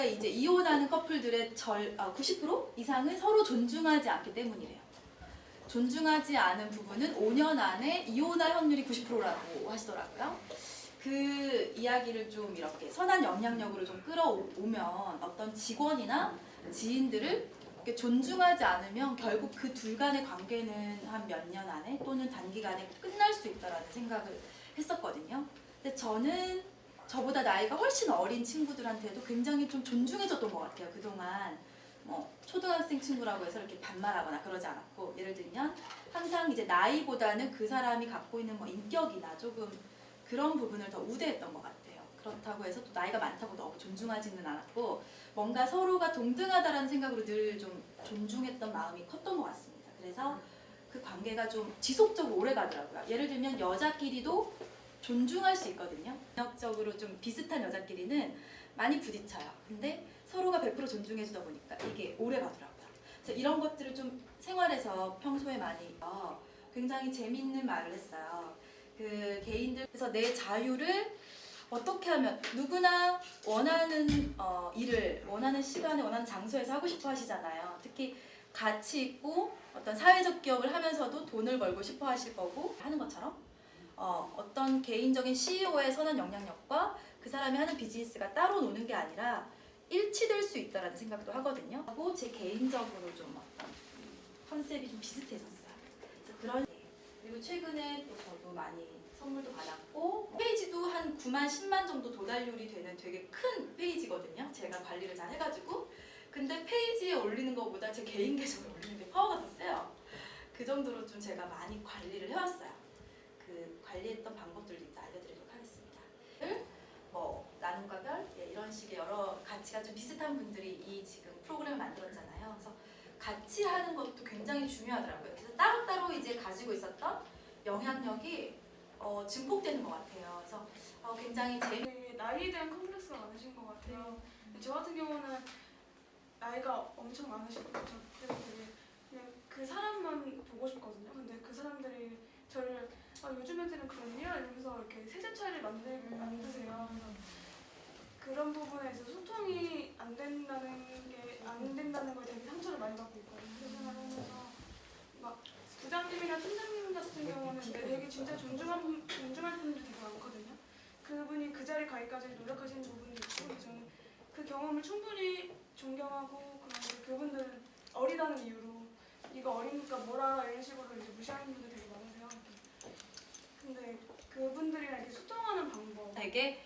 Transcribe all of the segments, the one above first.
이제 이혼하는 커플들의 90% 이상은 서로 존중하지 않기 때문이래요. 존중하지 않은 부분은 5년 안에 이혼할 확률이 90%라고 하시더라고요. 그 이야기를 좀 이렇게 선한 영향력으로 좀 끌어오면 어떤 직원이나 지인들을 이렇게 존중하지 않으면 결국 그 둘 간의 관계는 한 몇 년 안에 또는 단기간에 끝날 수 있다라는 생각을 했었거든요. 근데 저는 저보다 나이가 훨씬 어린 친구들한테도 굉장히 좀 존중해줬던 것 같아요. 그동안 뭐 초등학생 친구라고 해서 이렇게 반말하거나 그러지 않았고, 예를 들면 항상 이제 나이보다는 그 사람이 갖고 있는 뭐 인격이나 조금 그런 부분을 더 우대했던 것 같아요. 그렇다고 해서 또 나이가 많다고 너무 존중하지는 않았고, 뭔가 서로가 동등하다라는 생각으로 늘 좀 존중했던 마음이 컸던 것 같습니다. 그래서 그 관계가 좀 지속적으로 오래 가더라고요. 예를 들면 여자끼리도 존중할 수 있거든요. 능력적으로 좀 비슷한 여자끼리는 많이 부딪혀요. 근데 서로가 100% 존중해주다 보니까 이게 오래 가더라고요. 그래서 이런 것들을 좀 생활에서 평소에 많이 굉장히 재밌는 말을 했어요. 그 개인들, 그래서 내 자유를 어떻게 하면 누구나 원하는 일을 원하는 시간에 원하는 장소에서 하고 싶어 하시잖아요. 특히 가치 있고 어떤 사회적 기업을 하면서도 돈을 벌고 싶어 하실 거고 하는 것처럼 어떤 개인적인 CEO의 선한 영향력과 그 사람이 하는 비즈니스가 따로 노는 게 아니라 일치될 수 있다라는 생각도 하거든요. 하고 제 개인적으로 좀 어떤 컨셉이 좀 비슷해졌어요. 그래서 그런 그리고 최근에 또 저도 많이 선물도 받았고, 페이지도 한 9만 10만 정도 도달률이 되는 되게 큰 페이지거든요. 제가 관리를 잘 해가지고. 근데 페이지에 올리는 것보다 제 개인 계정에 올리는 게 파워가 더 세요. 그 정도로 좀 제가 많이 관리를 해왔어요. 그 관리했던 방법들도 이제 알려드리도록 하겠습니다. 뭐 나눔과 별 이런 식의 여러 가치가 좀 비슷한 분들이 이 지금 프로그램을 만들었잖아요. 그래서 같이 하는 것도 굉장히 중요하더라고요. 그래서 따로따로 이제 가지고 있었던 영향력이 증폭되는 것 같아요. 그래서 굉장히 나이에 대한 컴플렉스가 많으신 것 같아요. 저 같은 경우는 나이가 엄청 많으시고 그래서 되게 그냥 그 사람만 보고 싶거든요. 근데 그 사람들이 저를 요즘 애들은 그러냐 이러면서 이렇게 세대 차이를 만드세요. 그래서 그런 부분에 있어서 소통이 안 된다는 거에 되게 상처를 많이 받고 있거든요. 그 생각을 하면서 막 부장님이나 팀장님 같은 경우는 되게 진짜 존중할 분들이 되게 많거든요. 그분이 그 자리 가기까지 노력하시는 부분도 있고, 저는 그 경험을 충분히 존경하고, 그런데 그분들은 어리다는 이유로 이거 어리니까 뭘 알아 이런 식으로 이제 무시하는 분들 되게 많으세요. 근데 그분들이랑 이렇게 소통하는 방법 되게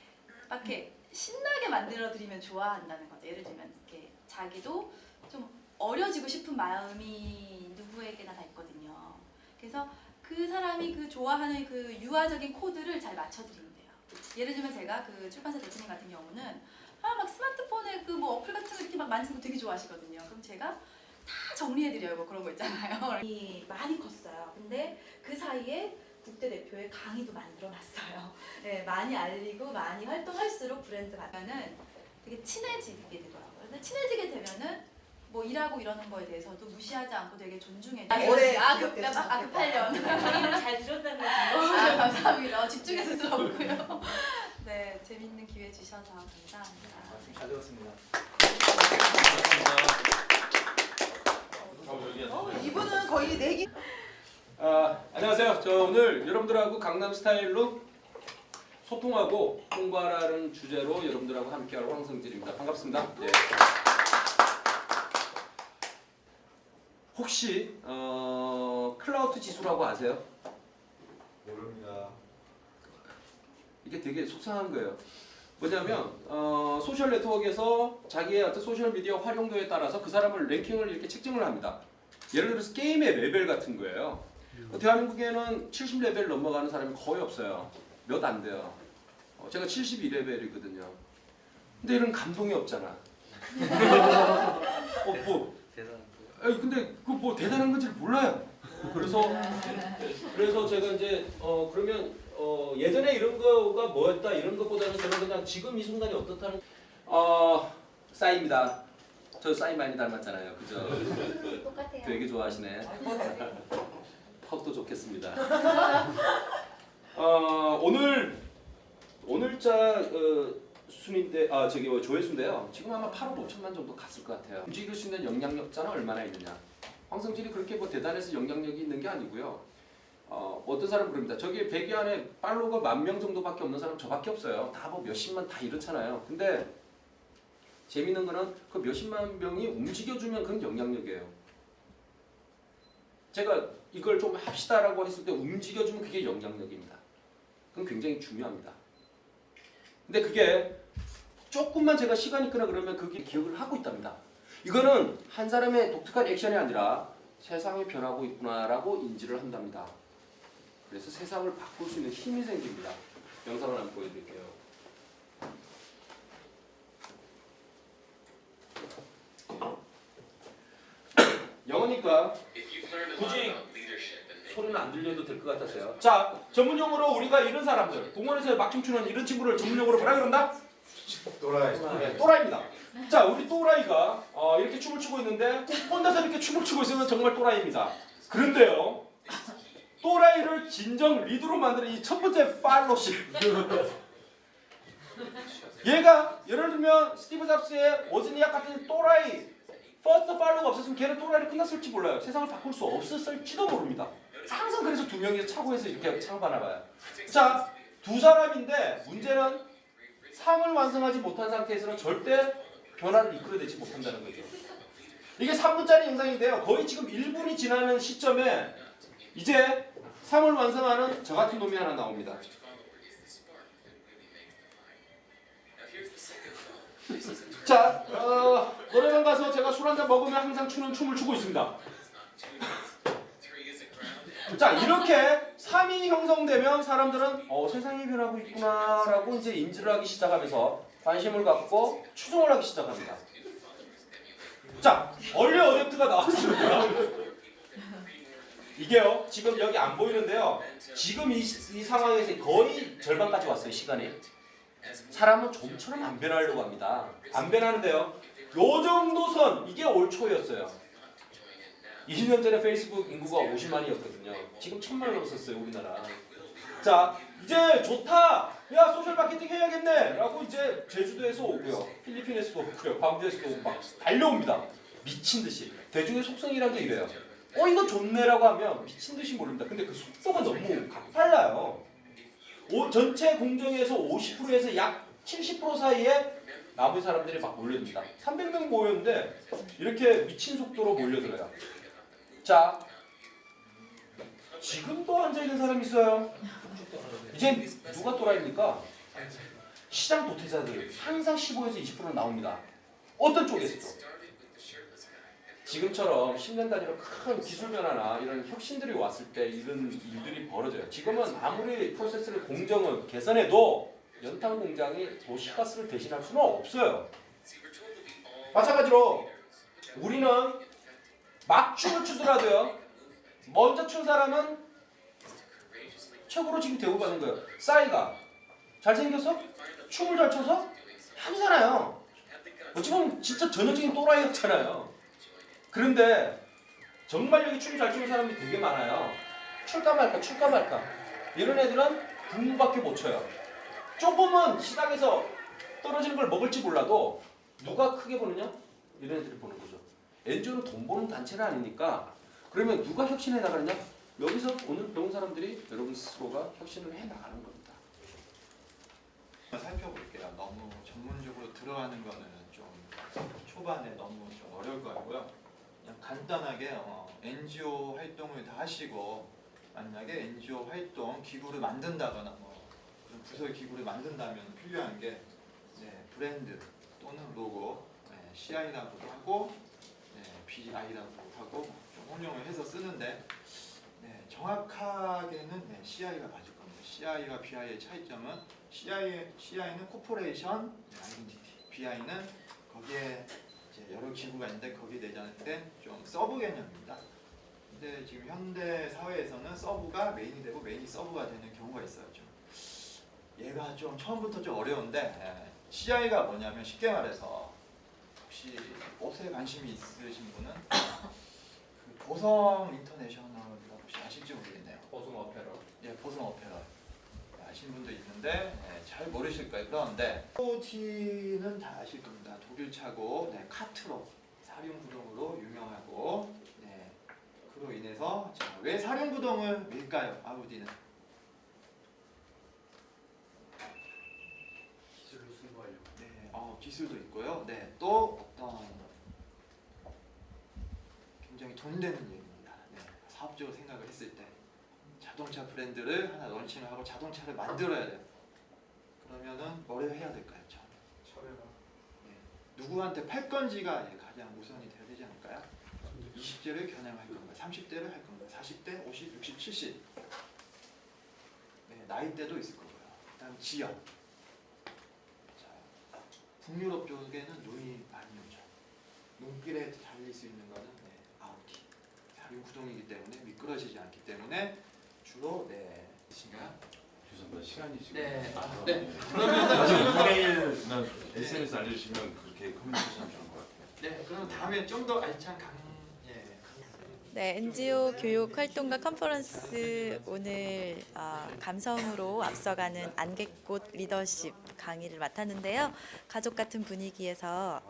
이렇게 신나게 만들어 드리면 좋아한다는 거죠. 예를 들면 이렇게 자기도 좀 어려지고 싶은 마음이 누구에게나 다 있거든요. 그래서 그 사람이 그 좋아하는 그 유아적인 코드를 잘 맞춰드린대요. 예를 들면 제가 그 출판사 대표님 같은 경우는 막 스마트폰에 그 뭐 어플 같은 거 이렇게 막 만지는 거 되게 좋아하시거든요. 그럼 제가 다 정리해드려요. 뭐 그런 거 있잖아요. 많이 컸어요. 근데 그 사이에 국대 대표의 강의도 만들어놨어요. 네, 많이 알리고 많이 활동할수록 브랜드 가면은 되게 친해지게 되더라고요. 근데 친해지게 되면은 뭐 일하고 이러는 거에 대해서도 무시하지 않고 되게 존중해. 올해 그 8년. 강의를 잘 들었다는 거. 감사합니다. 집중해서 들어보고요. 네, 재밌는 기회 주셔서 감사합니다. 잘 들었습니다. 이분은 거의 내기. 안녕하세요. 저 오늘 여러분들하고 강남 스타일로 소통하고 홍보하라는 주제로 여러분들하고 함께할 황성진입니다. 반갑습니다. 예. 혹시 클라우드 지수라고 아세요? 모릅니다. 이게 되게 속상한 거예요. 뭐냐면 소셜 네트워크에서 자기의 어떤 소셜 미디어 활용도에 따라서 그 사람을 랭킹을 이렇게 책정을 합니다. 예를 들어서 게임의 레벨 같은 거예요. 대한민국에는 70레벨 넘어가는 사람이 거의 없어요. 몇 안 돼요. 제가 72레벨이거든요. 근데 이런 감동이 없잖아. 근데 그 뭐 대단한 건지를 몰라요. 그래서 제가 이제 그러면 예전에 이런 거가 뭐였다 이런 것보다는 저는 그냥 지금 이 순간이 어떻다는 싸이입니다. 저 싸이 많이 닮았잖아요, 그죠? 똑같아요. 되게 좋아하시네. 턱도 좋겠습니다. 오늘자 순인데 저기 조회수인데요. 지금 아마 8억 5천만 정도 갔을 것 같아요. 움직일 수 있는 영향력자는 얼마나 있느냐. 황성질이 그렇게 뭐 대단해서 영향력이 있는 게 아니고요. 어떤 사람 그럽니다. 저기 100위 안에 팔로워가 10,000명 정도밖에 없는 사람 저밖에 없어요. 다 뭐 몇십만 다 이렇잖아요. 근데 재밌는 거는 그 몇십만 명이 움직여주면 그건 영향력이에요. 제가 이걸 좀 합시다라고 했을 때 움직여주면 그게 영향력입니다. 그건 굉장히 중요합니다. 근데 그게 조금만 제가 시간이 있거나 그러면 그게 기억을 하고 있답니다. 이거는 한 사람의 독특한 액션이 아니라 세상이 변하고 있구나라고 인지를 한답니다. 그래서 세상을 바꿀 수 있는 힘이 생깁니다. 영상을 한번 보여드릴게요. 영어니까 굳이 소리는 안 들려도 될 것 같았어요. 자, 전문용어로 우리가 이런 사람들, 공원에서 막춤 추는 이런 친구를 전문용어로 뭐라 그런다? 또라이. 네, 또라이입니다. 자, 우리 또라이가 이렇게 춤을 추고 있는데 혼자서 이렇게 춤을 추고 있으면 정말 또라이입니다. 그런데요, 또라이를 진정 리드로 만드는 이 첫 번째 팔로십. 얘가 예를 들면 스티브 잡스의 워즈니악 같은 또라이 퍼스트 팔로우가 없었으면 걔는 또라이를 끝났을지 몰라요. 세상을 바꿀 수 없었을지도 모릅니다. 항상 그래서 두 명이서 차고해서 이렇게 창업하나 봐요. 자, 두 사람인데 문제는 삶을 완성하지 못한 상태에서는 절대 변화를 이끌어내지 못한다는 거죠. 이게 3분짜리 영상인데요. 거의 지금 1분이 지나는 시점에 이제 삶을 완성하는 저 같은 놈이 하나 나옵니다. 자, 노래방 가서 제가 술 한잔 먹으면 항상 추는 춤을 추고 있습니다. 자, 이렇게 3이 형성되면 사람들은 세상이 변하고 있구나라고 이제 인지를 하기 시작하면서 관심을 갖고 추종을 하기 시작합니다. 자, 얼리 어댑트가 나왔습니다. 이게요, 지금 여기 안 보이는데요. 지금 이 상황에서 거의 절반까지 왔어요, 시간이. 사람은 좀처럼 안 변하려고 합니다. 안 변하는데요. 요 정도 선, 이게 올 초였어요. 20년 전에 페이스북 인구가 50만이었거든요. 지금 1,000만을 넘었었어요, 우리나라. 자, 이제 좋다. 야, 소셜 마케팅 해야겠네. 라고 이제 제주도에서 오고요. 필리핀에서도 오고요. 광주에서도 오고 막 달려옵니다. 미친 듯이. 대중의 속성이란 게 이래요. 이거 좋네라고 하면 미친 듯이 모릅니다. 근데 그 속도가 너무 가팔라요. 전체 공정에서 50%에서 약 70% 사이에 나머지 사람들이 막 몰려듭니다. 300명 모였는데 이렇게 미친 속도로 몰려들어요. 자, 지금도 앉아있는 사람이 있어요. 이제 누가 또라이입니까? 시장 도태자들 항상 15에서 20% 나옵니다. 어떤 쪽에서도. 지금처럼 10년 단위로 큰 기술 변화나 이런 혁신들이 왔을 때 이런 일들이 벌어져요. 지금은 아무리 프로세스를 공정을 개선해도 연탄 공장이 도시가스를 대신할 수는 없어요. 마찬가지로 우리는 막 춤을 추더라도요, 먼저 춘 사람은 최고로 지금 대우받는 거예요. 싸이가 잘생겨서? 춤을 잘 춰서? 아니잖아요. 지금 진짜 전형적인 또라이였잖아요. 그런데 정말 여기 춤 잘 추는 사람이 되게 많아요. 출까 말까 이런 애들은 분무밖에 못 춰요. 조금은 시장에서 떨어지는 걸 먹을지 몰라도 누가 크게 보느냐? 이런 애들이 보는 거죠. NGO는 돈 버는 단체는 아니니까. 그러면 누가 혁신해 나가느냐? 여기서 오늘 배운 사람들이 여러분 스스로가 혁신을 해 나가는 겁니다. 살펴볼게요. 너무 전문적으로 들어가는 거는 좀 초반에 너무 좀 어려울 것 같고요. 그냥 간단하게 NGO 활동을 다 하시고 만약에 NGO 활동 기구를 만든다거나 뭐 그런 부서 기구를 만든다면 필요한 게 브랜드 또는 로고, CI라고도 하고 BI라고도 하고 좀 혼용을 해서 쓰는데 정확하게는 CI가 맞을 겁니다. CI와 BI의 차이점은 CI는 코퍼레이션 아이덴티티, BI는 거기에 이제 여러 기구가 있는데 거기에 내장된 좀 서브 개념입니다. 근데 지금 현대 사회에서는 서브가 메인이 되고 메인이 서브가 되는 경우가 있어요. 좀 얘가 좀 처음부터 좀 어려운데 CI가 뭐냐면 쉽게 말해서 혹시 옷에 관심이 있으신 분은 그 보성 인터내셔널이라고 혹시 아실지 모르겠네요. 보성 어페럴. 보성 어페럴 아시는 분도 있는데 잘 모르실 거예요. 그런데 IoT는 다 아실 겁니다. 독일차고 네, 카트로 사륜구동으로 유명하고 네, 그로 인해서 자, 왜 사륜구동을 밀까요? 아우디는 기술로 승부하려고. 네, 기술도 있고요. 네, 또 어떤 굉장히 돈 되는 얘기입니다. 네, 사업적으로 생각을 했을 때 자동차 브랜드를 하나 런칭을 하고 자동차를 만들어야 돼요. 그러면은 뭘 해야 될까요? 처리가. 네, 누구한테 팔 건지가 가장 우선이 돼야 되지 않을까요? 20대를 겨냥할 건가, 30대를 할 건가, 40대, 50, 60, 70. 네, 나이대도 있을 거고요. 그다음 지역. 자, 북유럽 쪽에는 눈이 많이 오죠. 눈길에 달릴 수 있는 거는 아우디. 사륜구동이기 때문에 미끄러지지 않기 때문에 주로 신가요? 죄송합니다. 시간이 지금. 네. 나중에 이메일이나 SNS 알려주시면 그렇게 커뮤니케이션 좋을 것 같아요. 네, 그럼 다음에 좀 더 알찬 네, NGO 교육 활동가 컨퍼런스 오늘 감성으로 앞서가는 안개꽃 리더십 강의를 맡았는데요. 가족 같은 분위기에서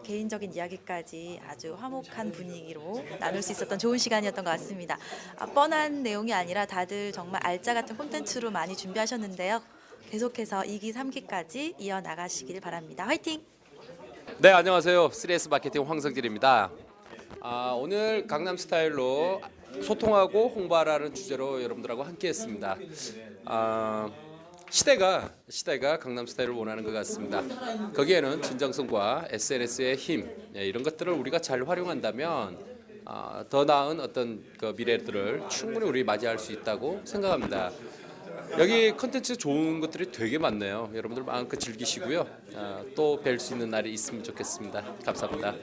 개인적인 이야기까지 아주 화목한 분위기로 나눌 수 있었던 좋은 시간이었던 것 같습니다. 뻔한 내용이 아니라 다들 정말 알짜 같은 콘텐츠로 많이 준비하셨는데요. 계속해서 2기, 3기까지 이어나가시길 바랍니다. 화이팅! 네, 안녕하세요. 3S 마케팅 황성길입니다. 오늘 강남 스타일로 소통하고 홍보하라는 주제로 여러분들하고 함께했습니다. 시대가 강남 스타일을 원하는 것 같습니다. 거기에는 진정성과 SNS의 힘 이런 것들을 우리가 잘 활용한다면 더 나은 어떤 그 미래들을 충분히 우리 맞이할 수 있다고 생각합니다. 여기 컨텐츠 좋은 것들이 되게 많네요. 여러분들 마음껏 즐기시고요. 또 뵐 수 있는 날이 있으면 좋겠습니다. 감사합니다.